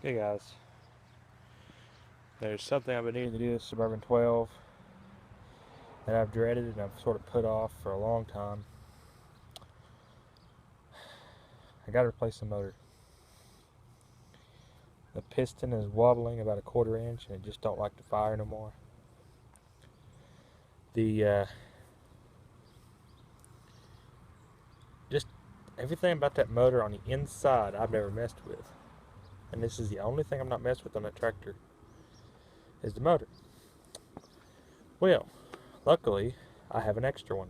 Hey guys, there's something I've been needing to do with Suburban 12 that I've dreaded and I've sort of put off for a long time. I gotta replace the motor. The piston is wobbling about a 1/4 inch and it just don't like to fire no more. Just everything about that motor on the inside I've never messed with. And this is the only thing I'm not messed with on that tractor is the motor. Well, luckily I have an extra one.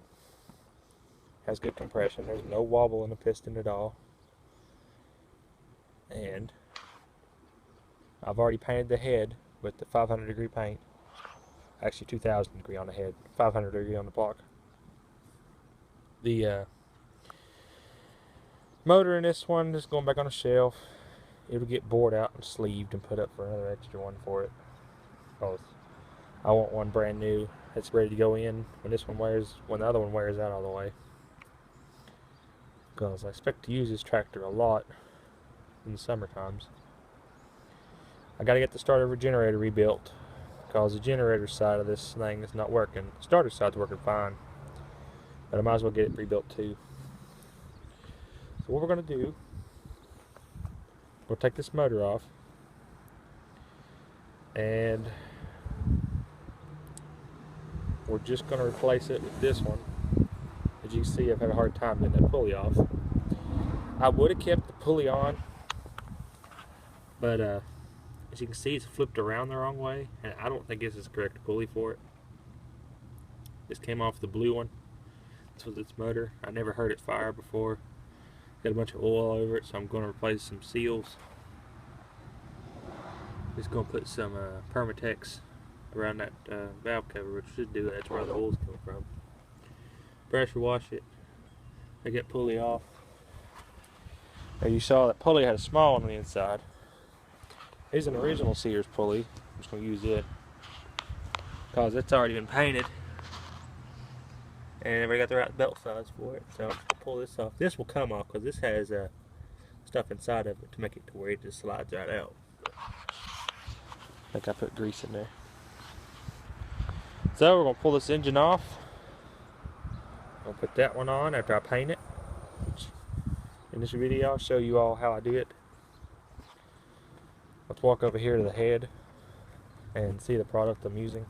Has good compression. There's no wobble in the piston at all. And I've already painted the head with the 500 degree paint. Actually 2000 degree on the head, 500 degree on the block. The motor in this one is going back on a shelf. It'll get bored out and sleeved and put up for another extra one for it. Because I want one brand new that's ready to go in when the other one wears out all the way. Because I expect to use this tractor a lot in the summer times. I got to get the starter generator rebuilt because the generator side of this thing is not working. The starter side's working fine, but I might as well get it rebuilt too. So what we're going to do, we'll take this motor off and we're just going to replace it with this one. As you can see, I've had a hard time getting that pulley off. I would have kept the pulley on, but as you can see, it's flipped around the wrong way, and I don't think this is the correct pulley for it. This came off the blue one. This was its motor. I never heard it fire before. Got a bunch of oil all over it, so I'm going to replace some seals. Just going to put some Permatex around that valve cover, which should do that. That's where the oil's coming from. Pressure wash it. Take that pulley off. Now you saw that pulley had a small one on the inside. Here's an original Sears pulley. I'm just going to use it because it's already been painted and we got the right belt size for it. So I'm just going to pull this off. This will come off because this has stuff inside of it to make it to where it just slides right out. I think I put grease in there. So we're going to pull this engine off. I'll put that one on after I paint it. In this video I'll show you all how I do it. Let's walk over here to the head and see the product I'm using.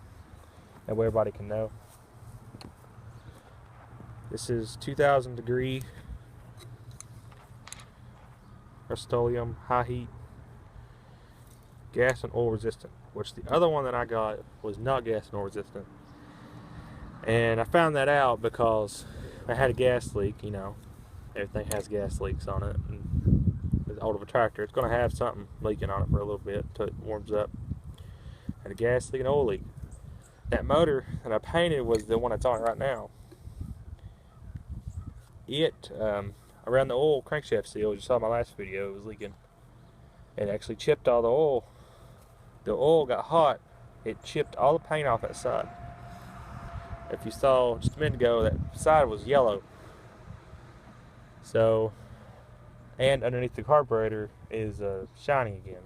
That way everybody can know. This is 2000 degree Rust-Oleum high heat gas and oil resistant, which the other one that I got was not gas and oil resistant. And I found that out because I had a gas leak. You know, everything has gas leaks on it. And with out of a tractor, it's going to have something leaking on it for a little bit until it warms up. Had a gas leak and oil leak. That motor that I painted was the one that's on it right now. It around the oil crankshaft seal, you saw in my last video, it was leaking. It actually chipped all the oil. The oil got hot. It chipped all the paint off that side. If you saw just a minute ago, that side was yellow. So, and underneath the carburetor is shiny again.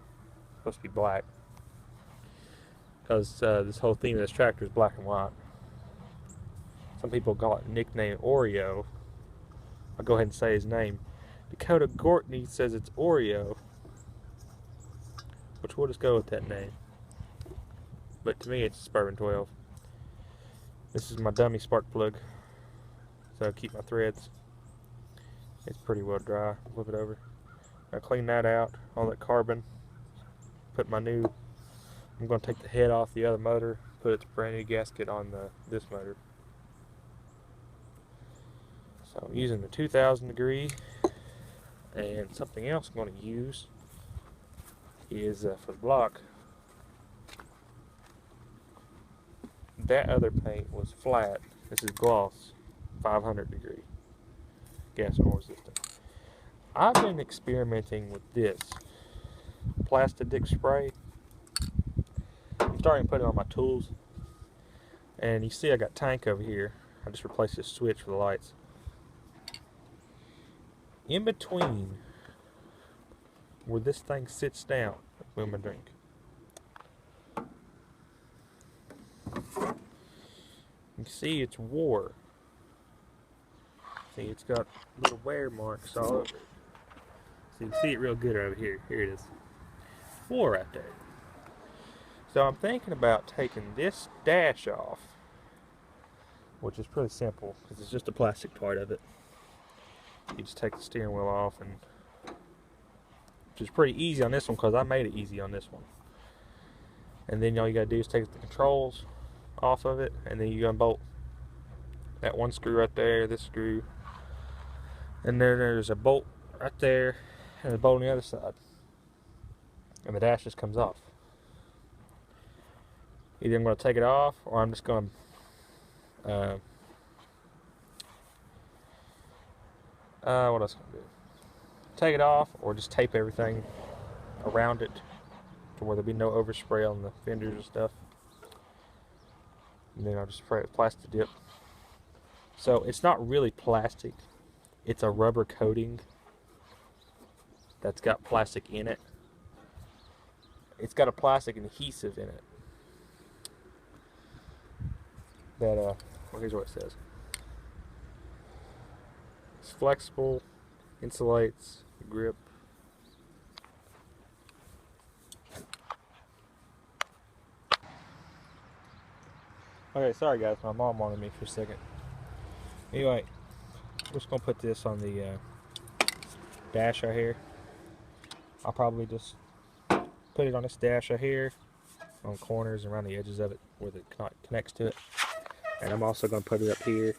It's supposed to be black. Because this whole theme of this tractor is black and white. Some people call it nickname Oreo. I'll go ahead and say his name. Dakota Gortney says it's Oreo, which we'll just go with that name. But to me, it's Suburban 12. This is my dummy spark plug, so I keep my threads. It's pretty well dry. Flip it over. I clean that out, all that carbon. Put my new. I'm going to take the head off the other motor, put its brand new gasket on this motor. So I'm using the 2000 degree, and something else I'm going to use is for the block. That other paint was flat. This is gloss, 500 degree, gas and oil resistant. I've been experimenting with this Plastidip spray. I'm starting to put it on my tools, and you see I got tank over here. I just replaced this switch for the lights. In between where this thing sits down when I drink. You can see it's wore. See, it's got little wear marks all over it. So you can see it real good over here. Here it is. Wore right there. So I'm thinking about taking this dash off, which is pretty simple because it's just a plastic part of it. You just take the steering wheel off, and which is pretty easy on this one because I made it easy on this one. And then all you gotta do is take the controls off of it, and then you unbolt that one screw right there, this screw, and then there's a bolt right there and a bolt on the other side, and the dash just comes off. Either I'm going to take it off, or I'm just going to what else can I do? Take it off, or just tape everything around it to where there'll be no overspray on the fenders and stuff. And then I'll just spray it with plastic dip. So it's not really plastic, it's a rubber coating that's got plastic in it. It's got a plastic adhesive in it. That well, here's what it says. It's flexible, insulates, grip. Okay, sorry guys, my mom wanted me for a second. Anyway, we're just gonna put this on the dash right here. I'll probably just put it on this dash right here, on corners and around the edges of it where it connects to it. And I'm also gonna put it up here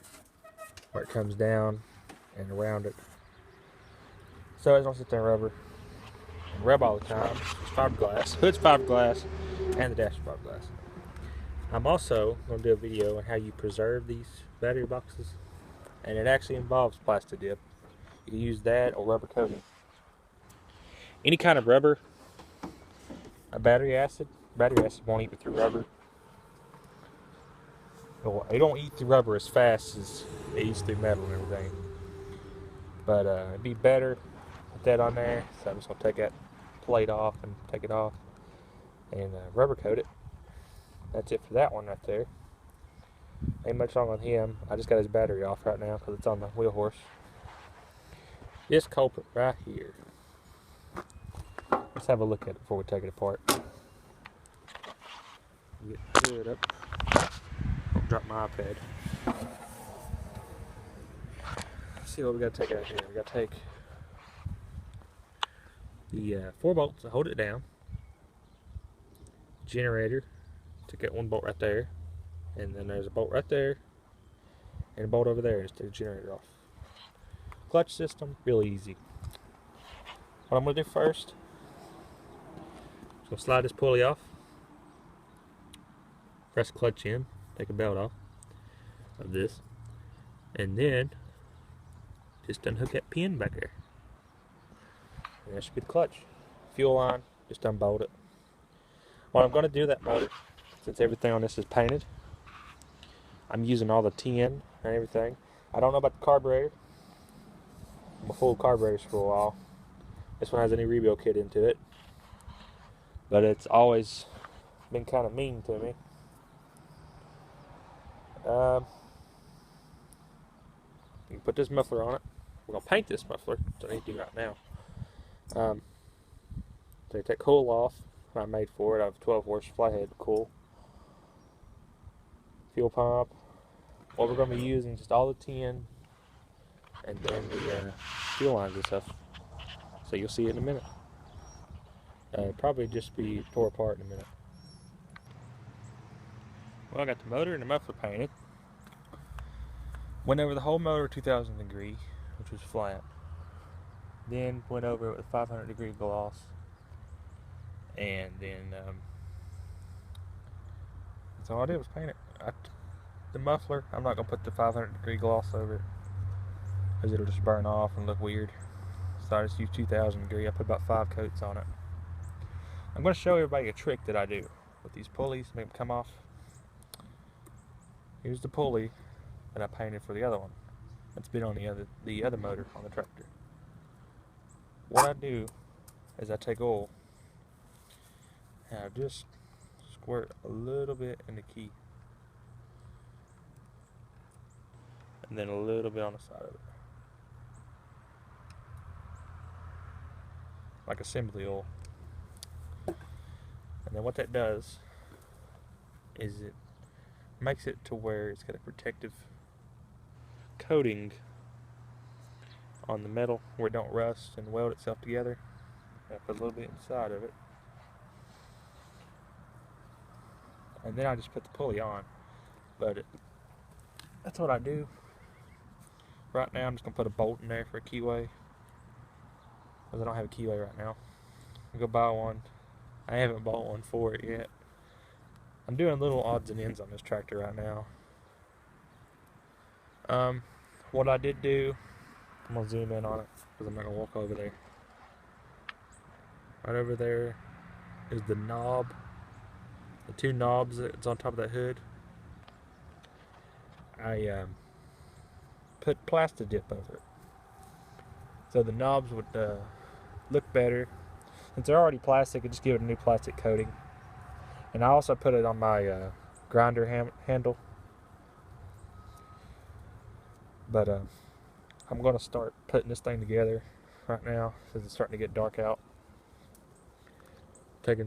where it comes down and around it. So it's gonna sit there and rub all the time. It's fiberglass. Hood's fiberglass, and the dash is fiberglass. I'm also gonna do a video on how you preserve these battery boxes, and it actually involves plastic dip. You can use that or rubber coating. Any kind of rubber, battery acid won't eat through rubber. It don't eat through rubber as fast as it eats through metal and everything. But it'd be better with that on there. So I'm just gonna take that plate off and take it off and rubber coat it. That's it for that one right there. Ain't much wrong on him. I just got his battery off right now because it's on the wheel horse. This culprit right here. Let's have a look at it before we take it apart. Get the hood up. Don't drop my iPad. Let's see what we got to take out here. We got to take the 4 bolts to hold it down. Generator. Took that one bolt right there. And then there's a bolt right there. And a bolt over there to take the generator off. Clutch system, really easy. What I'm going to do first, I'm going to slide this pulley off. Press clutch in, take a belt off of this, and then just unhook that pin back there. And that should be the clutch. Fuel line, just unbolt it. What I'm going to do that motor, since everything on this is painted, I'm using all the tin and everything. I don't know about the carburetor. I'm a full carburetor for a while. This one has any rebuild kit into it, but it's always been kind of mean to me. You can put this muffler on it. We're going to paint this muffler, so I need to do right now. Take that coil off I made for it. I have a 12 horse flathead coil. Fuel pump. What we're going to be using, just all the tin and then the fuel lines and stuff. So you'll see it in a minute. Probably just be tore apart in a minute. Well, I got the motor and the muffler painted. Went over the whole motor 2000 degree, which was flat. Then went over it with 500 degree gloss. And then that's all I did was paint it. The muffler, I'm not going to put the 500 degree gloss over it because it'll just burn off and look weird. So I just used 2000 degree. I put about 5 coats on it. I'm going to show everybody a trick that I do with these pulleys, make them come off. Here's the pulley that I painted for the other one. That's been on the other motor on the tractor. What I do is I take oil and I just squirt a little bit in the key. And then a little bit on the side of it. Like assembly oil. And then what that does is it makes it to where it's got a protective coating on the metal where it don't rust and weld itself together. I put a little bit inside of it. And then I just put the pulley on. But that's what I do. Right now I'm just going to put a bolt in there for a keyway. Because I don't have a keyway right now. I'll go buy one. I haven't bought one for it yet. I'm doing little odds and ends on this tractor right now. What I did do, I'm going to zoom in on it because I'm not going to walk over there. Right over there is the knob. The two knobs that's on top of that hood. I put plastic dip over it. So the knobs would look better. Since they're already plastic, I just give it a new plastic coating. And I also put it on my grinder handle. But I'm going to start putting this thing together right now since it's starting to get dark out.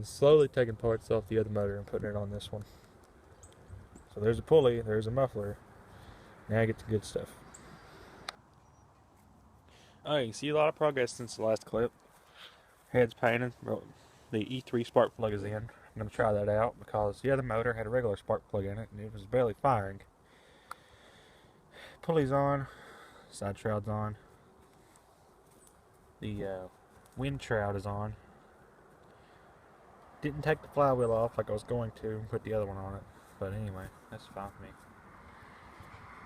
Slowly taking parts off the other motor and putting it on this one. So there's a pulley, there's a muffler. Now I get the good stuff. Oh, you can see a lot of progress since the last clip. Head's painted. The E3 spark plug is in. I'm going to try that out because the other motor had a regular spark plug in it and it was barely firing. Pulley's on. Side shroud's on. The wind shroud is on. Didn't take the flywheel off like I was going to and put the other one on it. But anyway, that's fine for me.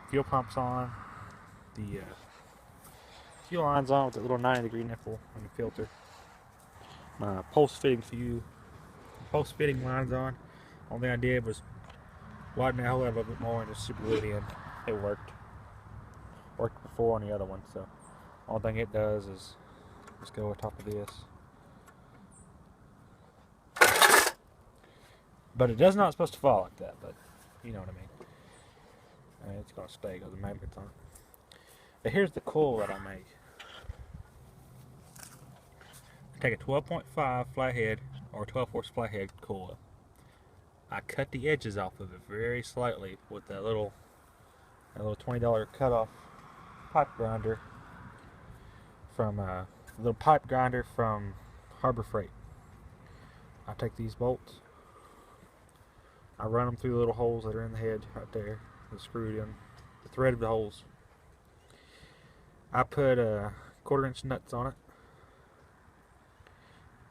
Fuel pump's on. The fuel line's on with that little 90-degree nipple on the filter. My pulse fitting line's on. Only thing I did was widen that hole a little bit more and just super glue it in. It worked. Worked before on the other one, so only thing it does is just go on top of this. But it does not supposed to fall like that, but you know what I mean. It's going to stay because the magnet's on. But here's the coil that I make. I take a 12.5 flathead or 12-force flathead coil. I cut the edges off of it very slightly with that little $20 cutoff pipe grinder from a little pipe grinder from Harbor Freight. I take these bolts. I run them through the little holes that are in the head right there. And screw it in the thread of the holes. I put 1/4-inch nuts on it.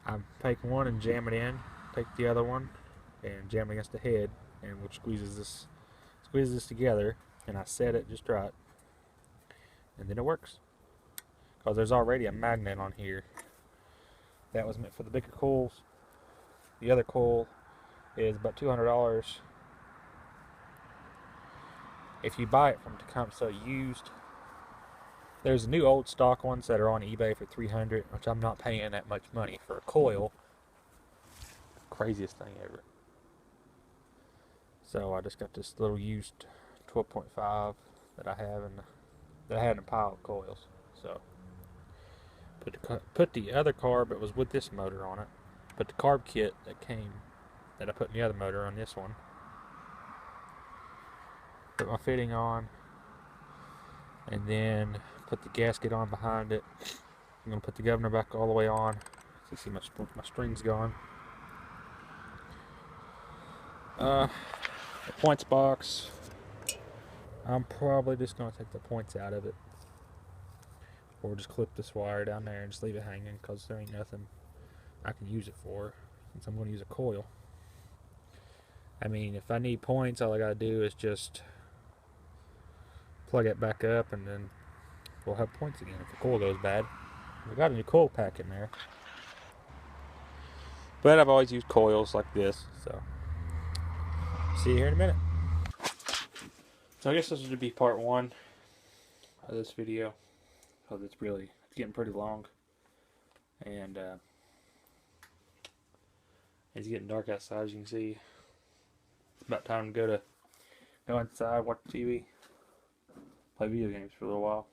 I take one and jam it in. Take the other one and jam it against the head, and which squeezes this together. And I set it just right, and then it works. Because there's already a magnet on here. That was meant for the bigger coils. The other coil is about $200 if you buy it from Tecumseh used. There's new old stock ones that are on eBay for $300, which I'm not paying that much money for a coil. Craziest thing ever. So I just got this little used 12.5 that I have that I had in a pile of coils. So put the other carb that was with this motor on it. Put the carb kit that I put in the other motor on this one. Put my fitting on, and then put the gasket on behind it. I'm going to put the governor back all the way on. So you see my string's gone. The points box, I'm probably just going to take the points out of it. Or just clip this wire down there and just leave it hanging because there ain't nothing I can use it for since I'm going to use a coil. I mean, if I need points, all I got to do is just plug it back up and then we'll have points again if the coil goes bad. We got a new coil pack in there. But I've always used coils like this, so see you here in a minute. So I guess this would be part 1 of this video because it's getting pretty long. And It's getting dark outside, as you can see. It's about time to go inside, watch TV, play video games for a little while.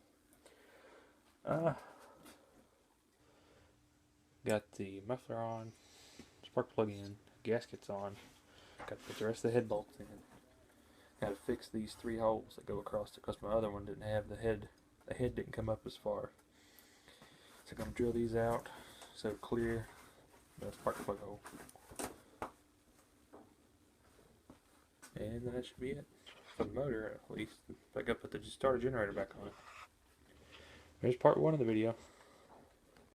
Got the muffler on, spark plug in, gaskets on. Got to put the rest of the head bolts in. Got to fix these 3 holes that go across it because my other one didn't have the head. The head didn't come up as far. So I'm going to drill these out so clear the spark plug hole. And that should be it for the motor, at least. I got to put the starter generator back on it. There's part 1 of the video.